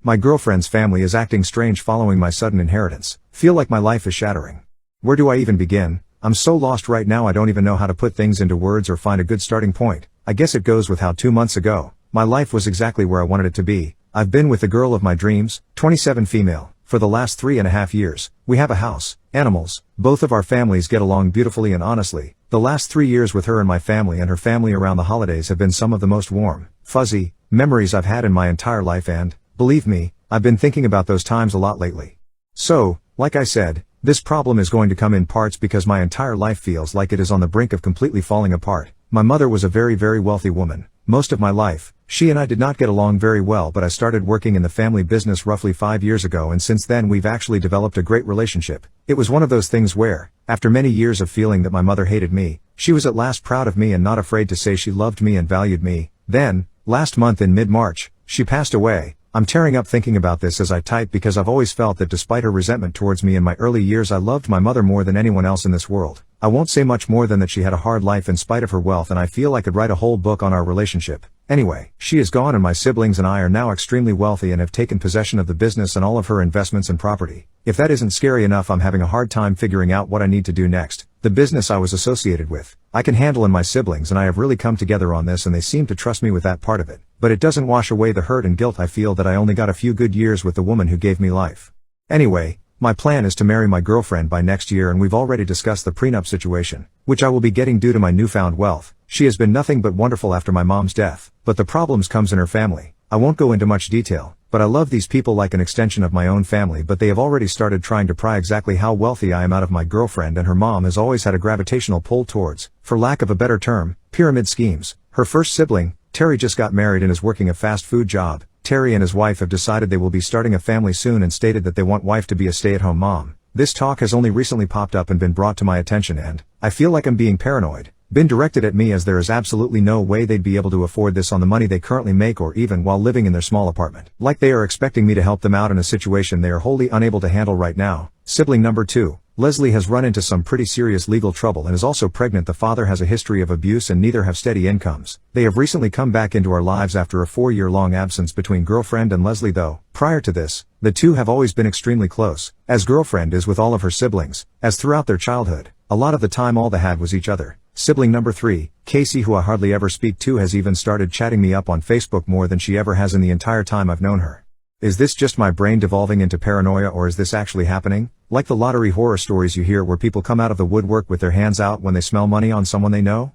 My girlfriend's family is acting strange following my sudden inheritance. Feel like my life is shattering. Where do I even begin? I'm so lost right now I don't even know how to put things into words or find a good starting point. I guess it goes with how 2 months ago, my life was exactly where I wanted it to be. I've been with the girl of my dreams, 27 female, for the last 3.5 years. We have a house, animals, both of our families get along beautifully and honestly. The last 3 years with her and my family and her family around the holidays have been some of the most warm, fuzzy memories I've had in my entire life, and believe me, I've been thinking about those times a lot lately. So, like I said, this problem is going to come in parts because my entire life feels like it is on the brink of completely falling apart. My mother was a very, very wealthy woman. Most of my life, she and I did not get along very well, but I started working in the family business roughly 5 years ago, and since then we've actually developed a great relationship. It was one of those things where, after many years of feeling that my mother hated me, she was at last proud of me and not afraid to say she loved me and valued me. Then, last month in mid-March, she passed away. I'm tearing up thinking about this as I type because I've always felt that despite her resentment towards me in my early years, I loved my mother more than anyone else in this world. I won't say much more than that she had a hard life in spite of her wealth, and I feel I could write a whole book on our relationship. Anyway, she is gone and my siblings and I are now extremely wealthy and have taken possession of the business and all of her investments and property. If that isn't scary enough, I'm having a hard time figuring out what I need to do next. The business I was associated with, I can handle, and my siblings and I have really come together on this and they seem to trust me with that part of it. But it doesn't wash away the hurt and guilt I feel that I only got a few good years with the woman who gave me life. Anyway, my plan is to marry my girlfriend by next year, and we've already discussed the prenup situation, which I will be getting due to my newfound wealth. She has been nothing but wonderful after my mom's death, but the problems comes in her family. I won't go into much detail, but I love these people like an extension of my own family, but they have already started trying to pry exactly how wealthy I am out of my girlfriend, and her mom has always had a gravitational pull towards, for lack of a better term, pyramid schemes. Her first sibling, Terry, just got married and is working a fast food job. Terry and his wife have decided they will be starting a family soon and stated that they want wife to be a stay-at-home mom. This talk has only recently popped up and been brought to my attention, and I feel like I'm being paranoid. Been directed at me, as there is absolutely no way they'd be able to afford this on the money they currently make or even while living in their small apartment. Like they are expecting me to help them out in a situation they are wholly unable to handle right now. Sibling number 2. Leslie has run into some pretty serious legal trouble and is also pregnant. The father has a history of abuse and neither have steady incomes. They have recently come back into our lives after a 4-year-long absence between girlfriend and Leslie, though. Prior to this, the two have always been extremely close, as girlfriend is with all of her siblings, as throughout their childhood, a lot of the time all they had was each other. Sibling number 3, Casey, who I hardly ever speak to, has even started chatting me up on Facebook more than she ever has in the entire time I've known her. Is this just my brain devolving into paranoia, or is this actually happening? Like the lottery horror stories you hear where people come out of the woodwork with their hands out when they smell money on someone they know?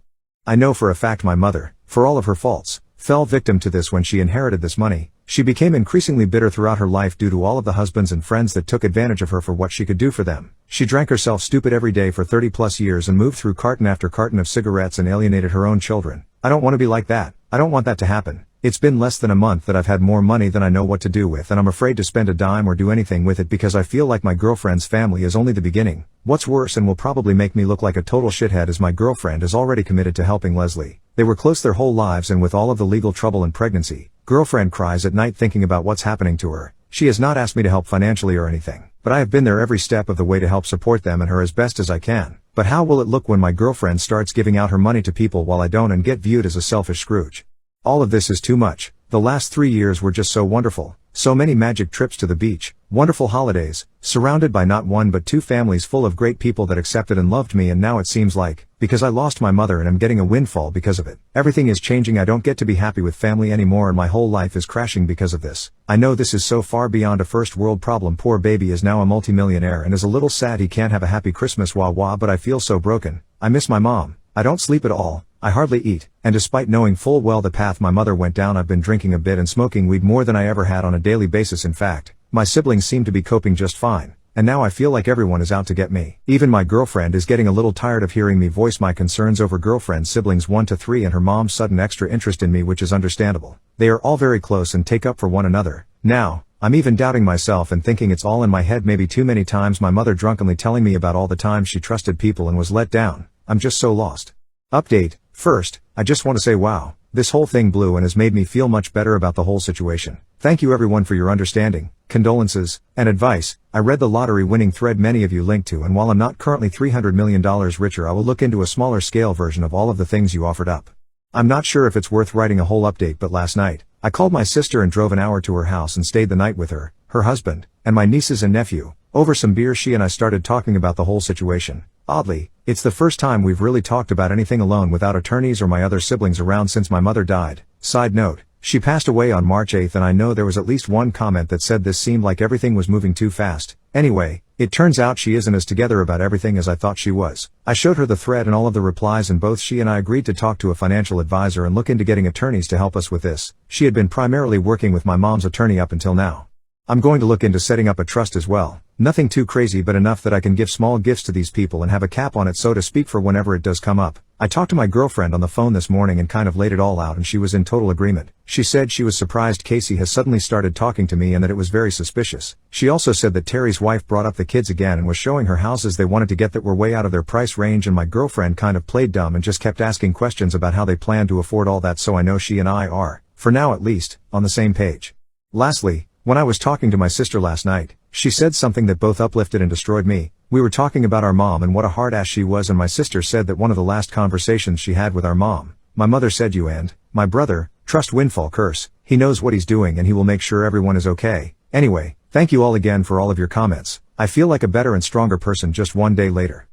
I know for a fact my mother, for all of her faults, fell victim to this when she inherited this money. She became increasingly bitter throughout her life due to all of the husbands and friends that took advantage of her for what she could do for them. She drank herself stupid every day for 30+ years and moved through carton after carton of cigarettes and alienated her own children. I don't want to be like that. I don't want that to happen. It's been less than a month that I've had more money than I know what to do with, and I'm afraid to spend a dime or do anything with it because I feel like my girlfriend's family is only the beginning. What's worse and will probably make me look like a total shithead is my girlfriend is already committed to helping Leslie. They were close their whole lives, and with all of the legal trouble and pregnancy, girlfriend cries at night thinking about what's happening to her. She has not asked me to help financially or anything, but I have been there every step of the way to help support them and her as best as I can. But how will it look when my girlfriend starts giving out her money to people while I don't and get viewed as a selfish Scrooge? All of this is too much. The last 3 years were just so wonderful. So many magic trips to the beach, wonderful holidays, surrounded by not one but 2 families full of great people that accepted and loved me, and now it seems like, because I lost my mother and am getting a windfall because of it, everything is changing. I don't get to be happy with family anymore and my whole life is crashing because of this. I know this is so far beyond a first world problem. Poor baby is now a multimillionaire and is a little sad he can't have a happy Christmas, but I feel so broken. I miss my mom. I don't sleep at all. I hardly eat, and despite knowing full well the path my mother went down, I've been drinking a bit and smoking weed more than I ever had on a daily basis. In fact, my siblings seem to be coping just fine, and now I feel like everyone is out to get me. Even my girlfriend is getting a little tired of hearing me voice my concerns over girlfriend's siblings 1 to 3 and her mom's sudden extra interest in me, which is understandable. They are all very close and take up for one another. Now, I'm even doubting myself and thinking it's all in my head. Maybe too many times my mother drunkenly telling me about all the times she trusted people and was let down. I'm just so lost. Update. First, I just want to say wow, this whole thing blew and has made me feel much better about the whole situation. Thank you everyone for your understanding, condolences, and advice. I read the lottery winning thread many of you linked to, and while I'm not currently $300 million richer, I will look into a smaller scale version of all of the things you offered up. I'm not sure if it's worth writing a whole update, but last night, I called my sister and drove an hour to her house and stayed the night with her, her husband, and my nieces and nephew. Over some beer she and I started talking about the whole situation. Oddly, it's the first time we've really talked about anything alone without attorneys or my other siblings around since my mother died. Side note, she passed away on March 8th and I know there was at least one comment that said this seemed like everything was moving too fast. Anyway, it turns out she isn't as together about everything as I thought she was. I showed her the thread and all of the replies and both she and I agreed to talk to a financial advisor and look into getting attorneys to help us with this. She had been primarily working with my mom's attorney up until now. I'm going to look into setting up a trust as well. Nothing too crazy but enough that I can give small gifts to these people and have a cap on it so to speak for whenever it does come up. I talked to my girlfriend on the phone this morning and kind of laid it all out and she was in total agreement. She said she was surprised Casey has suddenly started talking to me and that it was very suspicious. She also said that Terry's wife brought up the kids again and was showing her houses they wanted to get that were way out of their price range and my girlfriend kind of played dumb and just kept asking questions about how they plan to afford all that, so I know she and I are, for now at least, on the same page. Lastly, when I was talking to my sister last night, she said something that both uplifted and destroyed me. We were talking about our mom and what a hard ass she was, and my sister said that one of the last conversations she had with our mom, my mother said, "You and my brother trust Windfall Curse. He knows what he's doing and he will make sure everyone is okay." Anyway, thank you all again for all of your comments. I feel like a better and stronger person just one day later.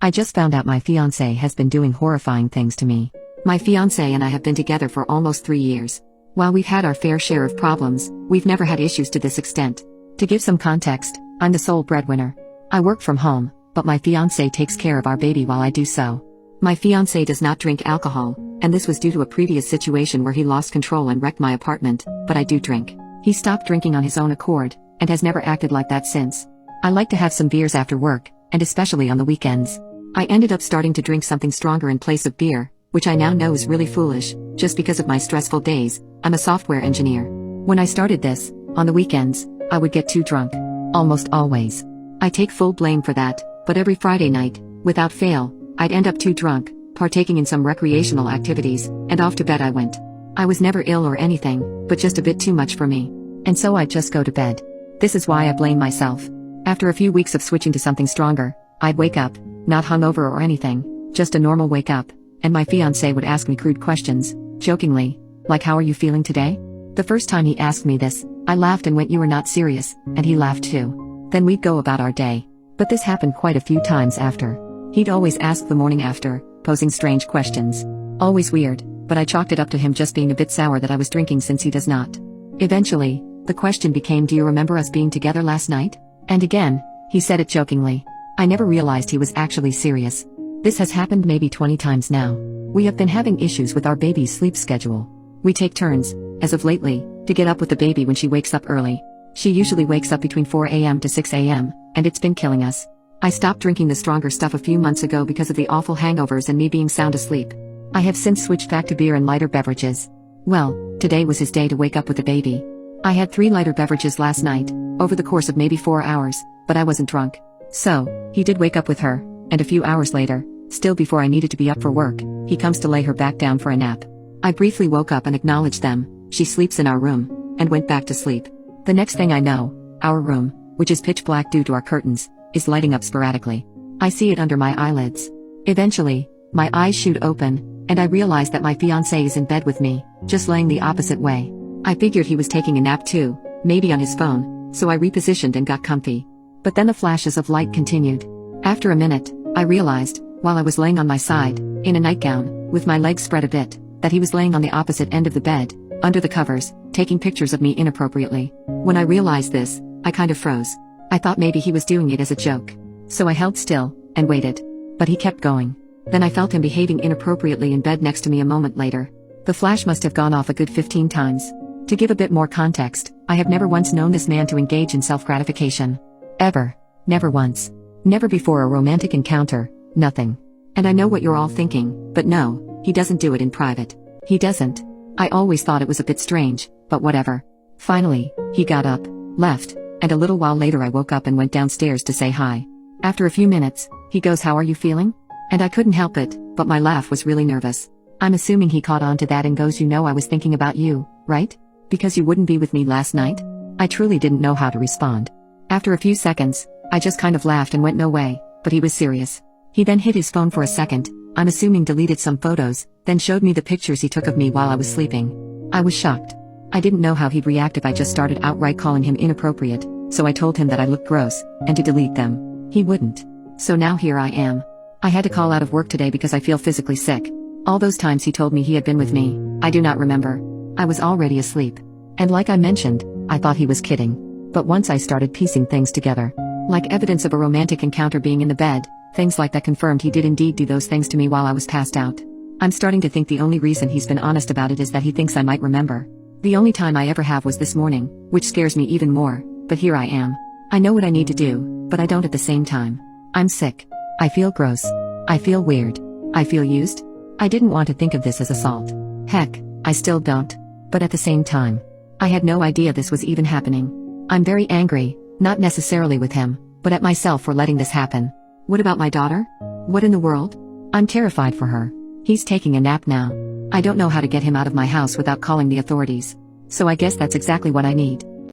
I just found out my fiancé has been doing horrifying things to me. My fiancé and I have been together for almost 3 years. While we've had our fair share of problems, we've never had issues to this extent. To give some context, I'm the sole breadwinner. I work from home, but my fiancé takes care of our baby while I do so. My fiancé does not drink alcohol, and this was due to a previous situation where he lost control and wrecked my apartment, but I do drink. He stopped drinking on his own accord, and has never acted like that since. I like to have some beers after work, and especially on the weekends. I ended up starting to drink something stronger in place of beer, which I now know is really foolish, just because of my stressful days. I'm a software engineer. When I started this, on the weekends, I would get too drunk. Almost always. I take full blame for that, but every Friday night, without fail, I'd end up too drunk, partaking in some recreational activities, and off to bed I went. I was never ill or anything, but just a bit too much for me. And so I'd just go to bed. This is why I blame myself. After a few weeks of switching to something stronger, I'd wake up, not hungover or anything, just a normal wake up, and my fiancé would ask me crude questions, jokingly, like, "How are you feeling today?" The first time he asked me this, I laughed and went, "You were not serious," and he laughed too. Then we'd go about our day. But this happened quite a few times after. He'd always ask the morning after, posing strange questions. Always weird, but I chalked it up to him just being a bit sour that I was drinking since he does not. Eventually, the question became, "Do you remember us being together last night?" And again, he said it jokingly. I never realized he was actually serious. This has happened maybe 20 times now. We have been having issues with our baby's sleep schedule. We take turns, as of lately, to get up with the baby when she wakes up early. She usually wakes up between 4 a.m. to 6 a.m., and it's been killing us. I stopped drinking the stronger stuff a few months ago because of the awful hangovers and me being sound asleep. I have since switched back to beer and lighter beverages. Well, today was his day to wake up with the baby. I had 3 lighter beverages last night, over the course of maybe 4 hours, but I wasn't drunk. So, he did wake up with her, and a few hours later, still before I needed to be up for work, he comes to lay her back down for a nap. I briefly woke up and acknowledged them. She sleeps in our room, and went back to sleep. The next thing I know, our room, which is pitch black due to our curtains, is lighting up sporadically. I see it under my eyelids. Eventually, my eyes shoot open, and I realize that my fiancé is in bed with me, just laying the opposite way. I figured he was taking a nap too, maybe on his phone, so I repositioned and got comfy. But then the flashes of light continued. After a minute, I realized, while I was laying on my side, in a nightgown, with my legs spread a bit, that he was laying on the opposite end of the bed, under the covers, taking pictures of me inappropriately. When I realized this, I kind of froze. I thought maybe he was doing it as a joke. So I held still, and waited. But he kept going. Then I felt him behaving inappropriately in bed next to me a moment later. The flash must have gone off a good 15 times. To give a bit more context, I have never once known this man to engage in self-gratification. Ever. Never once. Never before a romantic encounter, nothing. And I know what you're all thinking, but no, he doesn't do it in private. He doesn't. I always thought it was a bit strange, but whatever. Finally, he got up, left, and a little while later I woke up and went downstairs to say hi. After a few minutes, he goes, "How are you feeling?" And I couldn't help it, but my laugh was really nervous. I'm assuming he caught on to that and goes, "You know I was thinking about you, right? Because you wouldn't be with me last night?" I truly didn't know how to respond. After a few seconds, I just kind of laughed and went, "No way," but he was serious. He then hid his phone for a second, I'm assuming deleted some photos, then showed me the pictures he took of me while I was sleeping. I was shocked. I didn't know how he'd react if I just started outright calling him inappropriate, so I told him that I looked gross, and to delete them. He wouldn't. So now here I am. I had to call out of work today because I feel physically sick. All those times he told me he had been with me, I do not remember. I was already asleep. And like I mentioned, I thought he was kidding. But once I started piecing things together, like evidence of a romantic encounter being in the bed, things like that confirmed he did indeed do those things to me while I was passed out. I'm starting to think the only reason he's been honest about it is that he thinks I might remember. The only time I ever have was this morning, which scares me even more, but here I am. I know what I need to do, but I don't at the same time. I'm sick. I feel gross. I feel weird. I feel used. I didn't want to think of this as assault. Heck, I still don't. But at the same time, I had no idea this was even happening. I'm very angry, not necessarily with him, but at myself for letting this happen. What about my daughter? What in the world? I'm terrified for her. He's taking a nap now. I don't know how to get him out of my house without calling the authorities. So I guess that's exactly what I need.